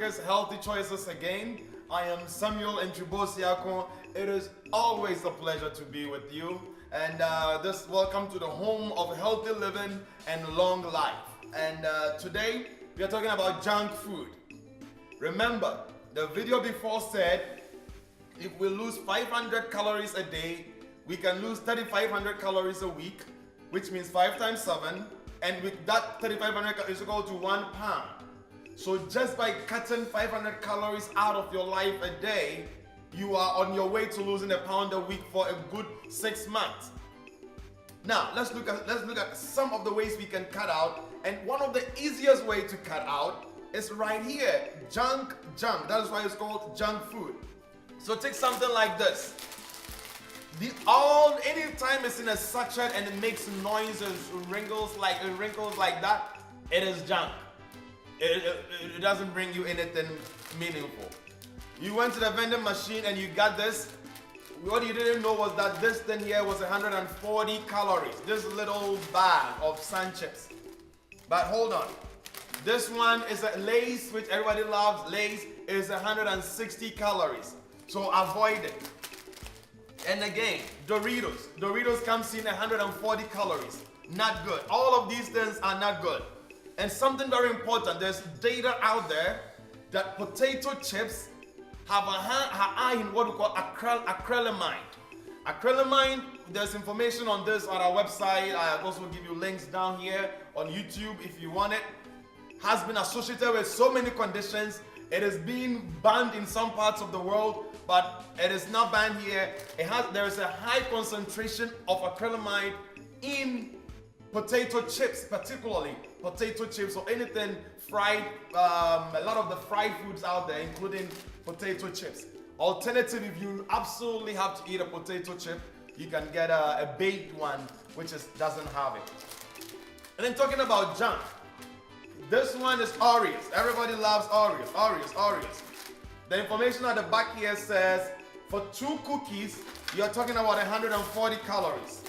Africa's Healthy Choices again. I am Samuel Ntribosiako. It is always a pleasure to be with you. And welcome to the home of healthy living and long life. And today we are talking about junk food. Remember, the video before said if we lose 500 calories a day, we can lose 3,500 calories a week, which means 5 times 7. And with that 3,500 calories is equal to 1 pound. So just by cutting 500 calories out of your life a day, you are on your way to losing a pound a week for a good 6 months. Now let's look at some of the ways we can cut out, and one of the easiest way to cut out is right here, junk. That is why it's called junk food. So take something like this. Anytime it's in a sachet and it makes noises, wrinkles like that, it is junk. It doesn't bring you anything meaningful. You went to the vending machine and you got this. What you didn't know was that this thing here was 140 calories. This little bag of sun chips. But hold on. This one is a Lay's, which everybody loves. Lay's is 160 calories. So avoid it. And again, Doritos. Doritos comes in 140 calories. Not good. All of these things are not good. And something very important, there's data out there that potato chips have a high in what we call acrylamide. Acrylamide, there's information on this on our website. I also give you links down here on YouTube if you want it. Has been associated with so many conditions. It is being banned in some parts of the world, but it is not banned here. There is a high concentration of acrylamide in potato chips, particularly potato chips or anything fried, a lot of the fried foods out there, including potato chips. Alternative, if you absolutely have to eat a potato chip, you can get a baked one, which doesn't have it. And then talking about junk, this one is Oreos. Everybody loves Oreos. The information at the back here says for 2 cookies, you're talking about 140 calories.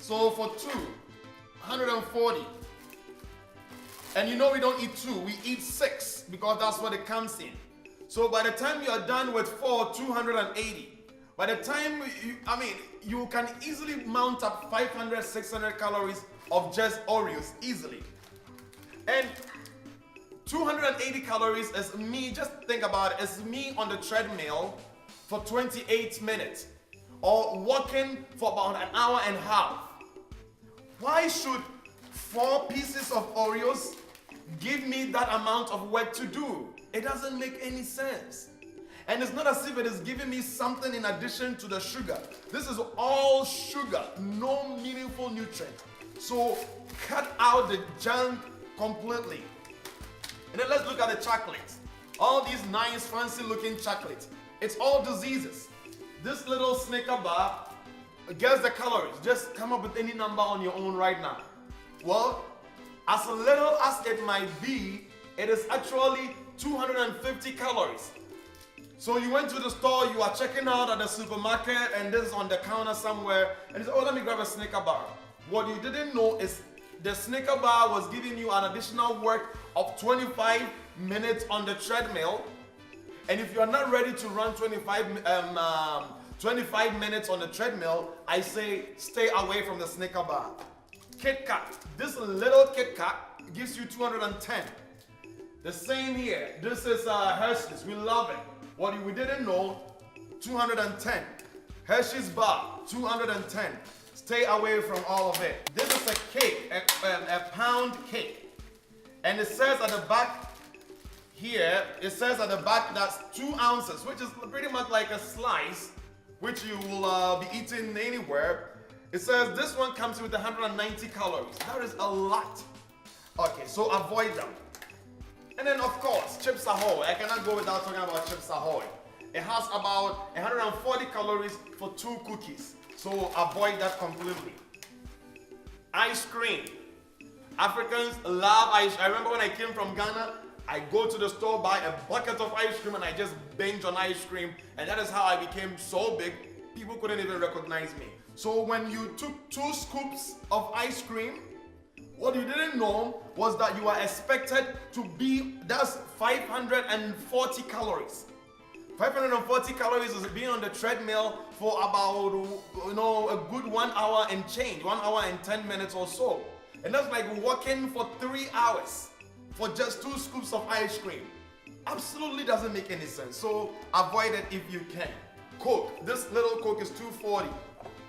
So for 2, 140. And you know we don't eat 2, we eat 6 because that's what it comes in. So by the time you're done with 4, 280. By the time you can easily mount up 500, 600 calories of just Oreos easily. And 280 calories is me, just think about it, it's me on the treadmill for 28 minutes or walking for about an hour and a half. Why should 4 pieces of Oreos give me that amount of work to do? It doesn't make any sense. And it's not as if it is giving me something in addition to the sugar. This is all sugar, no meaningful nutrient. So cut out the junk completely. And then let's look at the chocolates. All these nice fancy looking chocolates. It's all diseases. This little Snicker bar, guess the calories. Just come up with any number on your own right now. Well, as little as it might be, it is actually 250 calories. So you went to the store, you are checking out at the supermarket, and this is on the counter somewhere, and you say, oh, let me grab a Snicker bar. What you didn't know is the Snicker bar was giving you an additional work of 25 minutes on the treadmill. And if you are not ready to run 25 minutes on the treadmill, I say stay away from the Snicker bar. Kit Kat. This little Kit Kat gives you 210. The same here. This is Hershey's. We love it. What we didn't know, 210. Hershey's bar, 210. Stay away from all of it. This is a cake, a pound cake. And it says at the back here, that's 2 ounces, which is pretty much like a slice, which you will be eating anywhere. It says this one comes with 190 calories. That is a lot. Okay, so avoid them. And then of course, Chips Ahoy. I cannot go without talking about Chips Ahoy. It has about 140 calories for 2 cookies. So avoid that completely. Ice cream. Africans love ice. I remember when I came from Ghana, I go to the store, buy a bucket of ice cream, and I just binge on ice cream. And that is how I became so big, people couldn't even recognize me. So when you took 2 scoops of ice cream, What you didn't know was that you are expected to be, that's 540 calories. 540 calories is being on the treadmill for about, a good 1 hour and change, 1 hour and 10 minutes or so. And that's like walking for 3 hours for just 2 scoops of ice cream. Absolutely doesn't make any sense. So avoid it if you can. Coke, this little Coke is 240.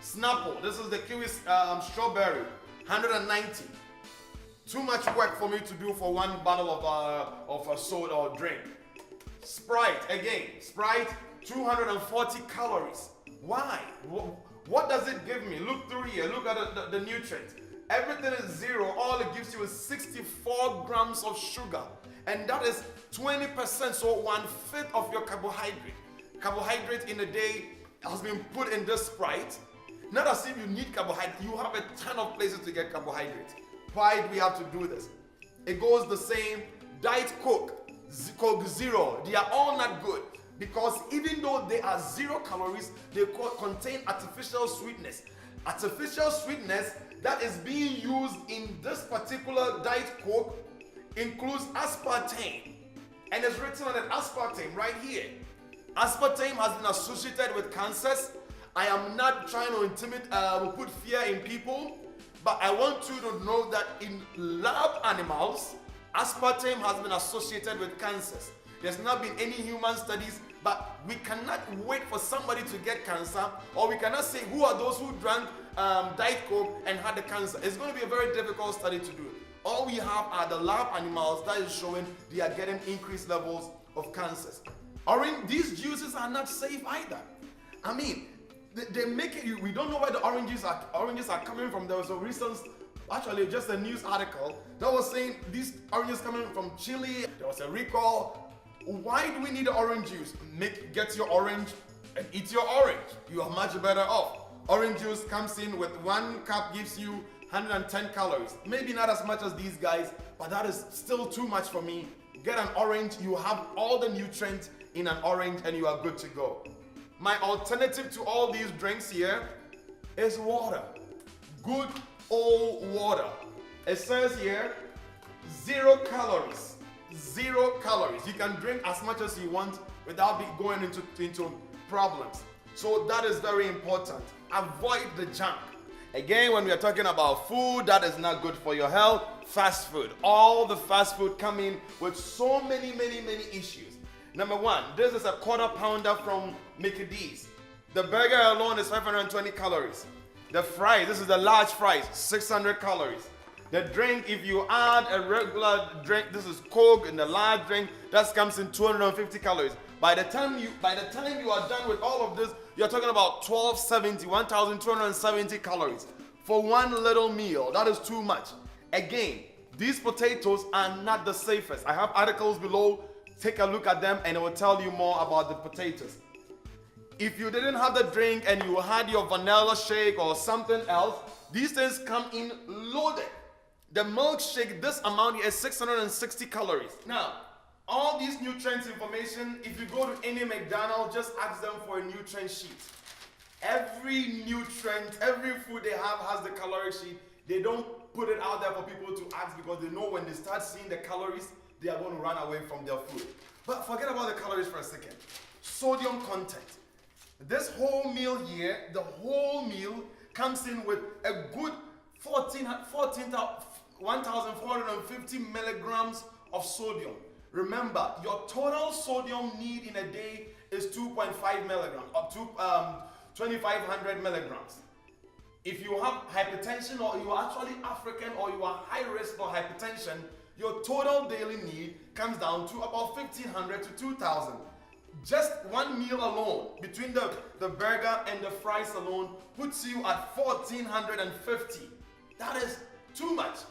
Snapple, this is the kiwi strawberry, 190. Too much work for me to do for one bottle of a soda or drink. Sprite, again, Sprite, 240 calories. Why? What does it give me? Look through here, look at the nutrients. Everything is zero. All it gives you is 64 grams of sugar. And that is 20%, so 1/5 of your carbohydrate. Carbohydrate in a day has been put in this Sprite. Not as if you need carbohydrate. You have a ton of places to get carbohydrate. Why do we have to do this? It goes the same. Diet Coke, Coke Zero, they are all not good. Because even though they are 0 calories, they contain artificial sweetness. Artificial sweetness that is being used in this particular Diet Coke includes aspartame. And it's written on it, aspartame, right here. Aspartame has been associated with cancers. I am not trying to put fear in people, but I want you to know that in lab animals, aspartame has been associated with cancers. There's not been any human studies, but we cannot wait for somebody to get cancer, or we cannot say who are those who drank Diet Coke and had the cancer. It's going to be a very difficult study to do. All we have are the lab animals that is showing they are getting increased levels of cancers. These juices are not safe either. I mean, they make it, we don't know where the oranges are coming from. There was a recent, actually just a news article that was saying these oranges coming from Chile. There was a recall. Why do we need the orange juice? Get your orange and eat your orange. You are much better off. Orange juice comes in with 1 cup, gives you 110 calories. Maybe not as much as these guys, but that is still too much for me. Get an orange, you have all the nutrients in an orange and you are good to go. My alternative to all these drinks here is water. Good old water. It says here, 0 calories. 0 calories. You can drink as much as you want without going into problems. So that is very important. Avoid the junk. Again, when we are talking about food that is not good for your health, fast food. All the fast food come in with so many issues. Number 1, this is a quarter pounder from Mickey D's. The burger alone is 520 calories. The fries, this is the large fries, 600 calories. The drink, if you add a regular drink, this is Coke in the large drink, that comes in 250 calories. By the time you are done with all of this, you're talking about 1,270 calories for one little meal. That is too much. Again, these potatoes are not the safest. I have articles below. Take a look at them and it will tell you more about the potatoes. If you didn't have the drink and you had your vanilla shake or something else, these things come in loaded. The milkshake, this amount is 660 calories. Now, all these nutrients information, if you go to any McDonald's, just ask them for a nutrient sheet. Every nutrient, every food they have has the calorie sheet. They don't put it out there for people to ask because they know when they start seeing the calories, they are going to run away from their food. But forget about the calories for a second. Sodium content. This whole meal here, the whole meal comes in with a good 1,450 milligrams of sodium. Remember, your total sodium need in a day is 2.5 milligrams, or 2,500 milligrams. If you have hypertension or you are actually African or you are high risk for hypertension, your total daily need comes down to about 1,500 to 2,000. Just one meal alone, between the burger and the fries alone, puts you at 1,450. That is too much.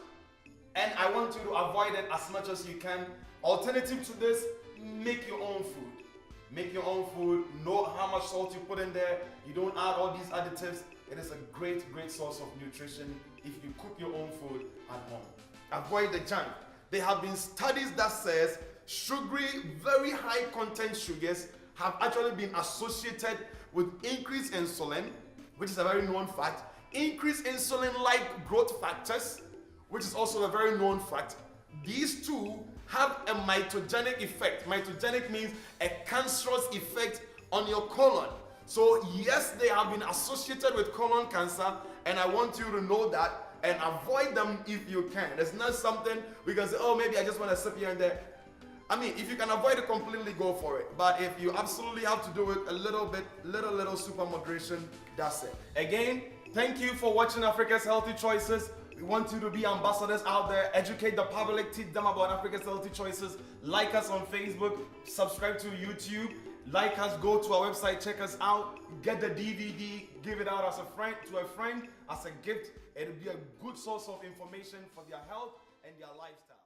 And I want you to avoid it as much as you can. Alternative to this, make your own food. Make your own food. Know how much salt you put in there. You don't add all these additives. It is a great source of nutrition if you cook your own food at home. Avoid the junk. There have been studies that says sugary, very high content sugars have actually been associated with increased insulin, which is a very known fact, increased insulin-like growth factors, which is also a very known fact, these two have a mitogenic effect. Mitogenic means a cancerous effect on your colon. So yes, they have been associated with colon cancer, and I want you to know that and avoid them if you can. It's not something we can say, oh, maybe I just want to sip here and there. I mean, if you can avoid it completely, go for it. But if you absolutely have to do it a little bit, little super moderation, that's it. Again, thank you for watching Africa's Healthy Choices. We want you to be ambassadors out there, educate the public, teach them about Africa's Healthy Choices. Like us on Facebook, subscribe to YouTube, like us, go to our website, check us out, get the DVD, give it out as a friend to a friend as a gift. It'll be a good source of information for their health and their lifestyle.